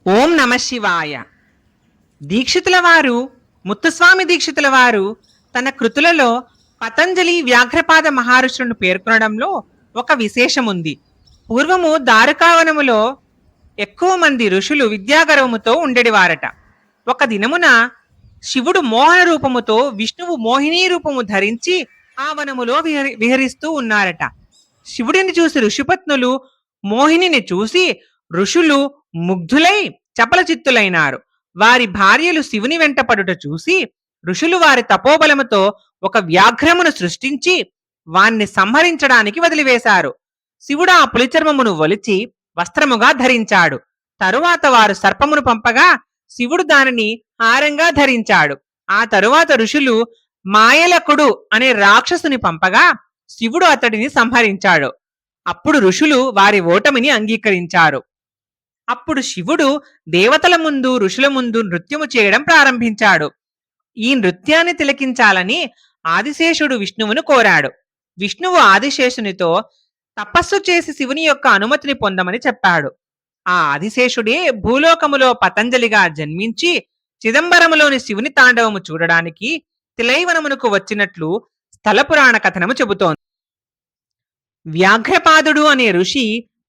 ఓం నమ శివాయ. దీక్షితుల వారు, ముత్తుస్వామి దీక్షితుల వారు తన కృతులలో పతంజలి వ్యాఘ్రపాద మహర్షులను పేర్కొనడంలో ఒక విశేషముంది. పూర్వము దారుకావనములో ఎక్కువ మంది ఋషులు విద్యాగర్వముతో ఉండేవారట. ఒక దినమున శివుడు మోహన రూపముతో విష్ణువు మోహినీ రూపము ధరించి ఆ వనములో విహరిస్తూ ఉన్నారట. శివుడిని చూసి ఋషిపత్నులు మోహినిని చూసి ఋషులు ముగ్ధులై చపలచిత్తులైనారు. వారి భార్యలు శివుని వెంటపడుట చూసి ఋషులు వారి తపోబలముతో ఒక వ్యాఘ్రమును సృష్టించి వాణ్ణి సంహరించడానికి వదిలివేశారు. శివుడు ఆ పులిచర్మమును ఒలిచి వస్త్రముగా ధరించాడు. తరువాత వారు సర్పమును పంపగా శివుడు దానిని హారంగా ధరించాడు. ఆ తరువాత ఋషులు మాయలకుడు అనే రాక్షసుని పంపగా శివుడు అతడిని సంహరించాడు. అప్పుడు ఋషులు వారి ఓటమిని అంగీకరించారు. అప్పుడు శివుడు దేవతల ముందు ఋషుల ముందు నృత్యము చేయడం ప్రారంభించాడు. ఈ నృత్యాన్ని తిలకించాలని ఆదిశేషుడు విష్ణువును కోరాడు. విష్ణువు ఆదిశేషునితో తపస్సు చేసి శివుని యొక్క అనుమతిని పొందమని చెప్పాడు. ఆ ఆదిశేషుడే భూలోకములో పతంజలిగా జన్మించి చిదంబరములోని శివుని తాండవము చూడడానికి తిలైవనమునకు వచ్చినట్లు స్థల పురాణ కథనము చెబుతోంది. వ్యాఘ్రపాదుడు అనే ఋషి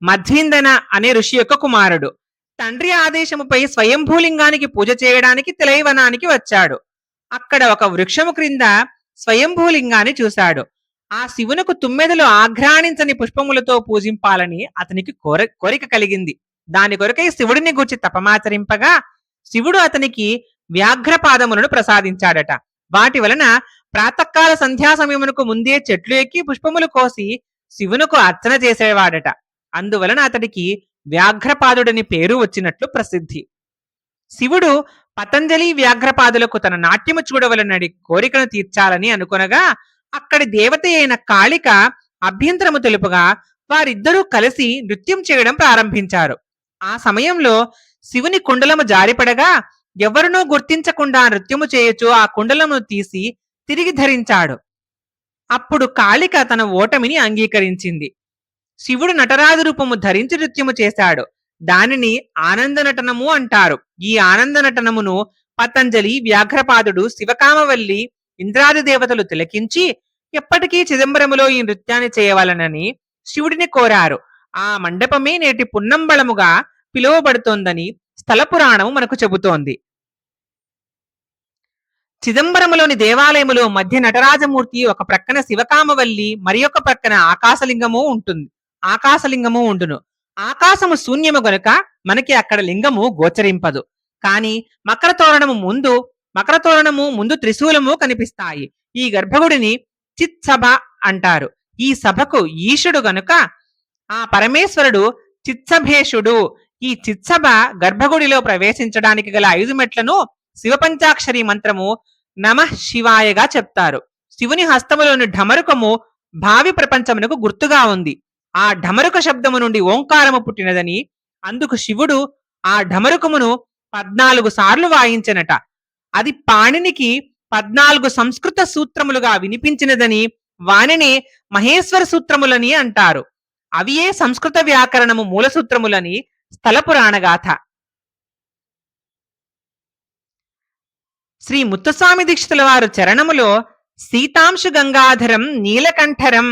మధ్విందన అనే ఋషి యొక్క కుమారుడు. తండ్రి ఆదేశముపై స్వయంభూలింగానికి పూజ చేయడానికి తిలైవనానికి వచ్చాడు. అక్కడ ఒక వృక్షము క్రింద స్వయంభూలింగాన్ని చూశాడు. ఆ శివునకు తుమ్మెదలు ఆఘ్రాణించని పుష్పములతో పూజింపాలని అతనికి కోరిక కలిగింది. దాని కొరకై శివుడిని గూర్చి తపమాచరింపగా శివుడు అతనికి వ్యాఘ్రపాదములను ప్రసాదించాడట. వాటి వలన ప్రాతకాల సంధ్యా సమయమునకు ముందే చెట్లు ఎక్కి పుష్పములు కోసి శివునకు అర్చన చేసేవాడట. అందువలన అతడికి వ్యాఘ్రపాదుడని పేరు వచ్చినట్లు ప్రసిద్ధి. శివుడు పతంజలి వ్యాఘ్రపాదులకు తన నాట్యము చూడవలనని కోరికను తీర్చాలని అనుకొనగా అక్కడి దేవత అయిన కాళిక అభ్యంతరము తెలుపుగా వారిద్దరూ కలిసి నృత్యం చేయడం ప్రారంభించారు. ఆ సమయంలో శివుని కుండలము జారిపడగా ఎవరినూ గుర్తించకుండా నృత్యము చేయొచ్చు ఆ కుండలమును తీసి తిరిగి ధరించాడు. అప్పుడు కాళిక తన ఓటమిని అంగీకరించింది. శివుడు నటరాజు రూపము ధరించి నృత్యము చేశాడు. దానిని ఆనంద నటనము అంటారు. ఈ ఆనంద నటనమును పతంజలి, వ్యాఘ్రపాదుడు, శివకామవల్లి, ఇంద్రాది దేవతలు తిలకించి ఎప్పటికీ చిదంబరములో ఈ నృత్యాన్ని చేయవలనని శివుడిని కోరారు. ఆ మండపమే నేటి పున్నంబళముగా పిలువబడుతోందని స్థల పురాణము మనకు చెబుతోంది. చిదంబరములోని దేవాలయములో మధ్య నటరాజమూర్తి ఒక ప్రక్కన శివకామవల్లి మరి ఒక ప్రక్కన ఆకాశలింగము ఉండును. ఆకాశము శూన్యము గనుక మనకి అక్కడ లింగము గోచరింపదు. కాని మకర తోరణము ముందు త్రిశూలము కనిపిస్తాయి. ఈ గర్భగుడిని చిత్సభ అంటారు. ఈ సభకు ఈశుడు గనుక ఆ పరమేశ్వరుడు చిత్సభేషుడు. ఈ చిత్సభ గర్భగుడిలో ప్రవేశించడానికి గల 5 మెట్లను శివపంచాక్షరి మంత్రము నమః శివాయగా చెప్తారు. శివుని హస్తములోని ఢమరుకము భావి ప్రపంచమునకు గుర్తుగా ఉంది. ఆ ఢమరుక శబ్దము నుండి ఓంకారము పుట్టినదని, అందుకు శివుడు ఆ ఢమరుకమును 14 సార్లు వాయించనట. అది పాణినికి 14 సంస్కృత సూత్రములుగా వినిపించినదని వానిని మహేశ్వర సూత్రములని అంటారు. అవియే సంస్కృత వ్యాకరణము మూల సూత్రములని స్థల పురాణగాథ. శ్రీ ముత్తుస్వామి దీక్షితుల వారు చరణములో సీతాంశు గంగాధరం నీలకంఠరం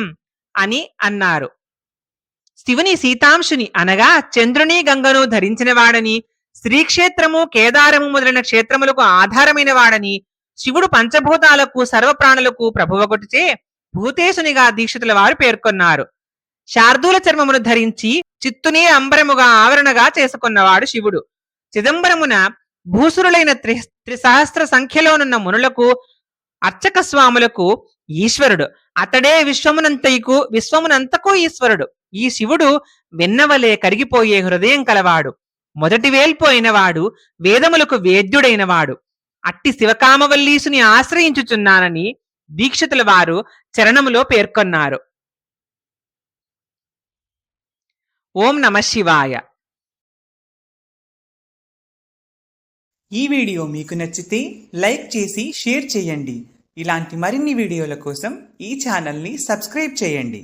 అని అన్నారు. శివుని సీతాంశుని అనగా చంద్రుని గంగను ధరించిన వాడని, శ్రీక్షేత్రము కేదారము మొదలైన క్షేత్రములకు ఆధారమైన వాడని, శివుడు పంచభూతాలకు సర్వప్రాణులకు ప్రభువగొటిచే భూతేశునిగా దీక్షితుల వారు పేర్కొన్నారు. శార్దూల చర్మమును ధరించి చిత్తునే అంబరముగా ఆవరణగా చేసుకున్నవాడు శివుడు. చిదంబరమున భూసురులైన త్రిసహస్ర సంఖ్యలోనున్న మునులకు, అర్చక స్వాములకు ఈశ్వరుడు. అతడే విశ్వమునంతకు ఈశ్వరుడు. ఈ శివుడు వెన్నవలే కరిగిపోయే హృదయం కలవాడు. మొదటి వేల్పోయినవాడు, వేదములకు వేద్యుడైనవాడు. అట్టి శివకామవల్లీసుని ఆశ్రయించుచున్నానని దీక్షితుల వారు చరణములో పేర్కొన్నారు. ఓం నమ శివాయ. ఈ వీడియో మీకు నచ్చితే లైక్ చేసి షేర్ చేయండి. ఇలాంటి మరిన్ని వీడియోల కోసం ఈ ఛానల్ని సబ్స్క్రైబ్ చేయండి.